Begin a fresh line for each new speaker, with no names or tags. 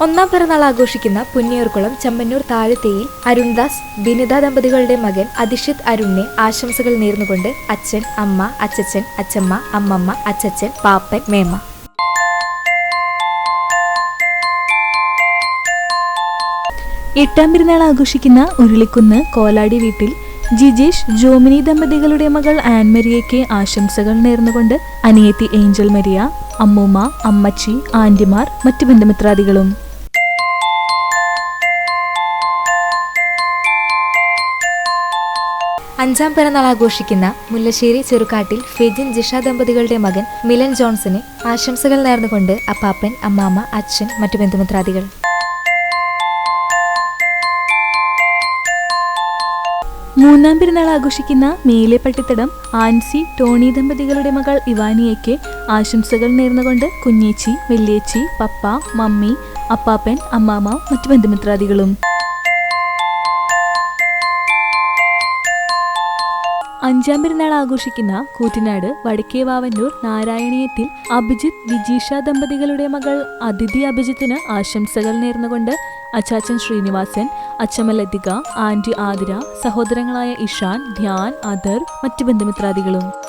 ഒന്നാം പിറന്നാൾ ആഘോഷിക്കുന്ന പുന്നിയൂർക്കുളം ചമ്മന്നൂർ താഴത്തേയിൽ അരുൺദാസ് ബിനിത ദമ്പതികളുടെ മകൻ അതിഷിത് അരുണിനെ ആശംസകൾ നേർന്നുകൊണ്ട് അച്ഛൻ, അമ്മ, അച്ചച്ചൻ, അച്ചമ്മ, അമ്മമ്മ, അച്ചച്ചൻ, പാപ്പൻ, മേമ്മ.
എട്ടാം പിറന്നാൾ ആഘോഷിക്കുന്ന ഉരുളിക്കുന്ന് കോലാടി വീട്ടിൽ ജിജേഷ് ജോമിനി ദമ്പതികളുടെ മകൾ ആൻമരിയയ്ക്ക് ആശംസകൾ നേർന്നുകൊണ്ട് അനിയത്തി ഏഞ്ചൽ മരിയ, അമ്മൂമ്മ, അമ്മച്ചി, ആന്റിമാർ, മറ്റു ബന്ധുമിത്രാദികളും.
അഞ്ചാം പിറന്നാൾ ആഘോഷിക്കുന്ന മുല്ലശ്ശേരി ചെറുകാട്ടിൽ ഫെജിൻ ജിഷ ദമ്പതികളുടെ മകൻ മിലൻ ജോൺസന് ആശംസകൾ നേർന്നുകൊണ്ട് അപ്പാപ്പൻ, അമ്മാമ്മ, അച്ഛൻ, മറ്റു ബന്ധുമിത്രാദികൾ.
മൂന്നാം പിറന്നാൾ ആഘോഷിക്കുന്ന മേലെ പട്ടിത്തടം ആൻസി ടോണി ദമ്പതികളുടെ മകൾ ഇവാനിയയ്ക്ക് ആശംസകൾ നേർന്നുകൊണ്ട് കുഞ്ഞേച്ചി, വല്യേച്ചി, പപ്പ, മമ്മി, അപ്പാപ്പൻ, അമ്മാമ്മ, മറ്റു ബന്ധുമിത്രാദികളും. അഞ്ചാം പിറന്നാൾ ആഘോഷിക്കുന്ന കൂറ്റനാട് വടക്കേ വാവന്നൂർ നാരായണീയത്തിൽ അഭിജിത്ത് വിജീഷ ദമ്പതികളുടെ മകൾ അതിഥി അഭിജിത്തിന് ആശംസകൾ നേർന്നുകൊണ്ട് അച്ചാച്ചൻ ശ്രീനിവാസൻ, അച്ചമ്മ ലതിക, ആന്റി ആതിര, സഹോദരങ്ങളായ ഇഷാൻ, ധ്യാൻ, അദർ, മറ്റു ബന്ധുമിത്രാദികളും.